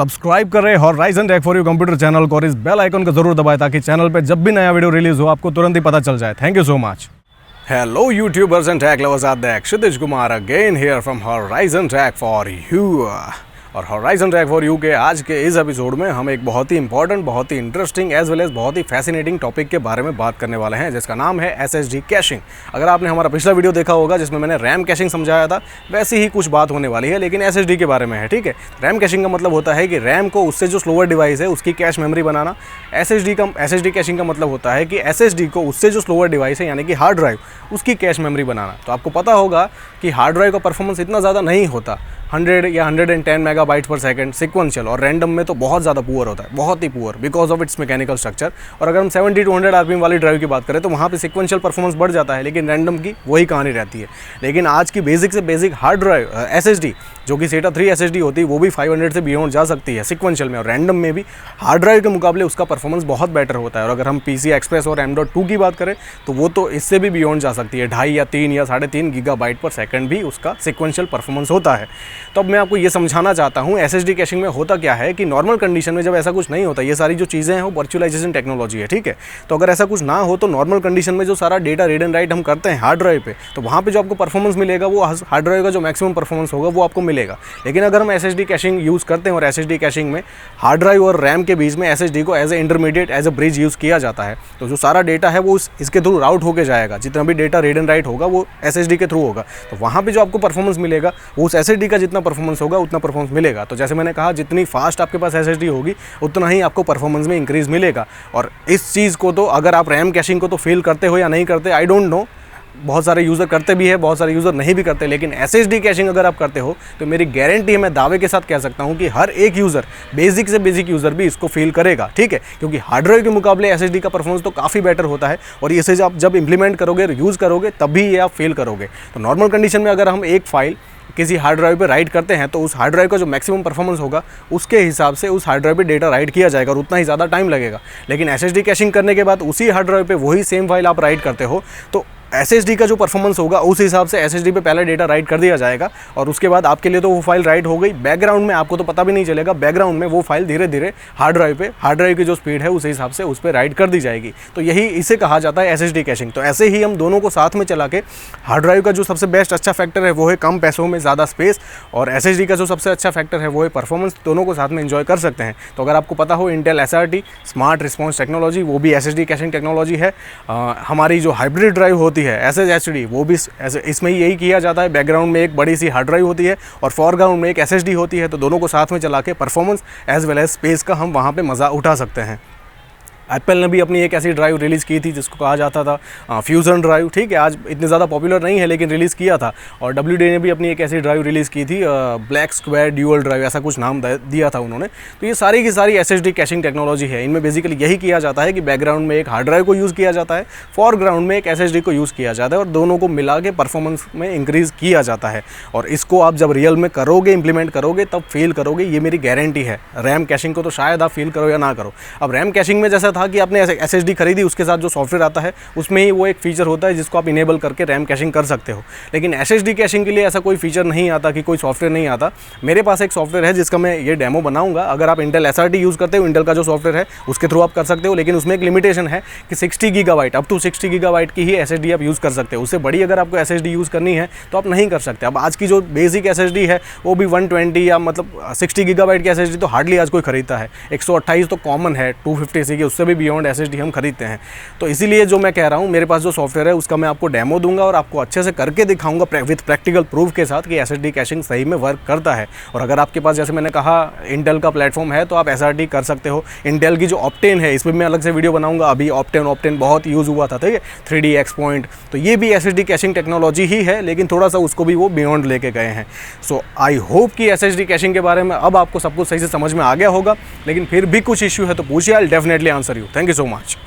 Subscribe करें Horizon Tech for you computer channel को और इस बेल आइकन को जरूर दबाएं ताकि चैनल पे जब भी नया वीडियो रिलीज हो आपको तुरंत ही पता चल जाए। Thank you so much. Hello YouTubers and tech lovers out there, Kshitij Kumar again here from Horizon Tech for you। और Horizon Tech for you के आज के इस एपिसोड में हम एक बहुत ही इंपॉर्टेंट, बहुत ही इंटरेस्टिंग एज वेल एज बहुत ही फैसिनेटिंग टॉपिक के बारे में बात करने वाले हैं जिसका नाम है SSD कैशिंग। अगर आपने हमारा पिछला वीडियो देखा होगा जिसमें मैंने रैम कैशिंग समझाया था, वैसी ही कुछ बात होने वाली है लेकिन SSD के बारे में है। ठीक है, रैम कैशिंग का मतलब होता है कि रैम को उससे जो स्लोअर डिवाइस है उसकी कैश मेमोरी बनाना। SSD कैशिंग का मतलब होता है कि SSD को उससे जो स्लोअर डिवाइस है यानी कि हार्ड ड्राइव उसकी कैश मेमोरी बनाना। तो आपको पता होगा कि हार्ड ड्राइव का परफॉर्मेंस इतना ज़्यादा नहीं होता, 100 या 110 मेगाबाइट पर सेकंड सिक्वेंशियल, और रैंडम में तो बहुत ज़्यादा पुअर होता है, बहुत ही poor because of its mechanical structure. और अगर हम 70 to 100 आरपीएम वाली ड्राइव की बात करें तो वहाँ पे सिक्वेंशियल परफॉर्मेंस बढ़ जाता है लेकिन रैंडम की वही कहानी रहती है। लेकिन आज की बेसिक से बेसिक हार्ड ड्राइव SSD जो कि SATA 3 SSD होती है वो भी 500 से बियॉन्ड जा सकती है सिक्वेंशियल में, और रैंडम में भी हार्ड ड्राइव के मुकाबले उसका परफॉर्मेंस बहुत बेटर होता है। और अगर हम PCI Express और M.2 की बात करें तो वो तो इससे भी बियॉन्ड जा सकती है, 2.5 या 3 या 3.5 गीगाबाइट पर सेकंड भी उसका सिक्वेंशियल परफॉर्मेंस होता है। तो अब मैं आपको ये समझाना चाहता हूँ SSD कैशिंग में होता क्या है कि नॉर्मल कंडीशन में जब ऐसा कुछ नहीं होता, ये सारी जो चीज़ें हैं वो वर्चुअलाइजेशन टेक्नोलॉजी है। ठीक है, तो अगर ऐसा कुछ ना हो तो नॉर्मल कंडीशन में जो सारा डेटा रीड एंड राइट हम करते हैं हार्ड ड्राइव पे, तो वहाँ पे जो आपको परफॉर्मेंस मिलेगा वो हार्ड ड्राइव का जो मैक्सिमम परफॉर्मेंस होगा वो आपको मिलेगा। लेकिन अगर हम SSD कैशिंग यूज़ करते हैं और SSD कैशिंग में हार्ड ड्राइव और रैम के बीच में SSD को as a intermediate, as a bridge use किया जाता है, तो जो सारा डेटा है वो इसके थ्रू राउट होकर जाएगा। जितना भी डेटा रीड एंड राइट होगा वो SSD के थ्रू होगा, तो वहाँ पे जो आपको परफॉर्मेंस मिलेगा वो उस SSD का जितना परफॉर्मेंस होगा उतना परफॉर्मेंस मिलेगा। तो जैसे मैंने कहा, जितनी फास्ट आपके पास SSD होगी उतना ही आपको परफॉर्मेंस में इंक्रीज मिलेगा। और इस चीज़ को तो अगर आप रैम कैशिंग को तो फील करते हो या नहीं करते, आई डोंट नो, बहुत सारे यूज़र करते भी है, बहुत सारे यूज़र नहीं भी करते, लेकिन SSD कैशिंग अगर आप करते हो तो मेरी गारंटी है, मैं दावे के साथ कह सकता हूं कि हर एक यूज़र, बेसिक से बेसिक यूज़र भी इसको फील करेगा। ठीक है, क्योंकि हार्ड ड्राइव के मुकाबले SSD का परफॉर्मेंस तो काफ़ी बेटर होता है और इसे आप जब इंप्लीमेंट करोगे, यूज़ करोगे, तभी ये आप फील करोगे। तो नॉर्मल कंडीशन में अगर हम एक फाइल किसी हार्ड ड्राइव पे राइट करते हैं तो उस हार्ड ड्राइव का जो मैक्सिमम परफॉर्मेंस होगा उसके हिसाब से उस हार्ड ड्राइव पे डेटा राइट किया जाएगा और उतना ही ज़्यादा टाइम लगेगा। लेकिन SSD कैशिंग करने के बाद उसी हार्ड ड्राइव पे वही सेम फाइल आप राइट करते हो तो SSD का जो परफॉर्मेंस होगा उस हिसाब से SSD पे पहले डेटा राइट कर दिया जाएगा और उसके बाद आपके लिए तो वो फाइल राइट हो गई, बैकग्राउंड में आपको तो पता भी नहीं चलेगा, बैकग्राउंड में वो फाइल धीरे धीरे हार्ड ड्राइव की जो स्पीड है उस हिसाब से उस पर राइट कर दी जाएगी। तो यही इसे कहा जाता है SSD कैशिंग। तो ऐसे ही हम दोनों को साथ में चला के हार्ड ड्राइव का जो सबसे बेस्ट अच्छा फैक्टर है वो है कम पैसों में ज़्यादा स्पेस, और SSD का जो सबसे अच्छा फैक्टर है वो है परफॉर्मेंस, दोनों को साथ में एंजॉय कर सकते हैं। तो अगर आपको पता हो, Intel SRT smart response technology वो भी SSD कैशिंग टेक्नोलॉजी है। हमारी जो हाइब्रिड ड्राइव होती है SSHD वो भी इसमें यही किया जाता है, बैकग्राउंड में एक बड़ी सी हार्ड ड्राइव होती है और फोरग्राउंड में एक SSD होती है। तो दोनों को साथ में चला के performance as well as space का हम वहाँ पे मज़ा उठा सकते हैं। एप्पल ने भी अपनी एक ऐसी ड्राइव रिलीज़ की थी जिसको कहा जाता था फ्यूज़न ड्राइव। ठीक है, आज इतनी ज़्यादा पॉपुलर नहीं है लेकिन रिलीज़ किया था। और WD ने भी अपनी एक ऐसी ड्राइव रिलीज़ की थी, ब्लैक स्क्वायर ड्यूअल ड्राइव, ऐसा कुछ नाम दिया था उन्होंने। तो ये सारी की सारी SSD कैशिंग टेक्नोलॉजी है। इनमें बेसिकली यही किया जाता है कि बैकग्राउंड में एक हार्ड ड्राइव को यूज़ किया जाता है, फोरग्राउंड में एक SSD को यूज़ किया जाता है और दोनों को मिला के परफॉर्मेंस में इंक्रीज़ किया जाता है। और इसको आप जब रियल में करोगे, इंप्लीमेंट करोगे, तब फील करोगे, ये मेरी गारंटी है। रैम कैशिंग को तो शायद आप फील करो या ना करो। अब रैम कैशिंग में जैसा था कि आपने SSD खरीदी, उसके साथ जो सॉफ्टवेयर आता है उसमें ही वो एक फीचर होता है जिसको आप इनेबल करके रैम कैशिंग कर सकते हो। लेकिन SSD कैशिंग के लिए ऐसा कोई फीचर नहीं आता कि कोई सॉफ्टवेयर नहीं आता। मेरे पास एक सॉफ्टवेयर है जिसका मैं ये डेमो बनाऊंगा। अगर आप इंटेल SRT यूज़ करते हो, इंटेल का जो सॉफ्टवेयर है उसके थ्रू आप कर सकते हो, लेकिन उसमें एक लिमिटेशन है कि 60 गीगाबाइट, अप टू 60 गीगाबाइट की ही SSD आप यूज़ कर सकते हो। उससे बड़ी अगर आपको SSD यूज़ करनी है तो आप नहीं कर सकते। अब आज की जो बेसिक SSD है वो भी 120 या मतलब 60 गीगाबाइट की SSD तो हार्डली आज कोई खरीदता है। 128 तो कॉमन है, 250 की, उससे भी बियॉन्ड SSD हम खरीदते हैं। तो इसीलिए जो मैं कह रहा हूँ, मेरे पास जो सॉफ्टवेयर है उसका मैं आपको डेमो दूंगा और आपको अच्छे से करके दिखाऊंगा विद प्रैक्टिकल प्रूफ के साथ कि SSD कैशिंग सही में वर्क करता है। और अगर आपके पास, जैसे मैंने कहा, इंटेल का प्लेटफॉर्म है तो आप SRT कर सकते हो। इंटेल की जो ऑप्टेन है, इसमें मैं अलग से वीडियो बनाऊंगा। अभी ऑप्टेन बहुत यूज़ हुआ था, ठीक है, 3D X-Point, तो ये भी SSD कैशिंग टेक्नोलॉजी ही है, लेकिन थोड़ा सा उसको भी वो बियॉन्ड लेके गए हैं। सो आई होप कि SSD कैशिंग के बारे में अब आपको सब कुछ सही से समझ में आ गया होगा। लेकिन फिर भी कुछ इश्यू है तो पूछिए, I will definitely answer you. Thank you so much.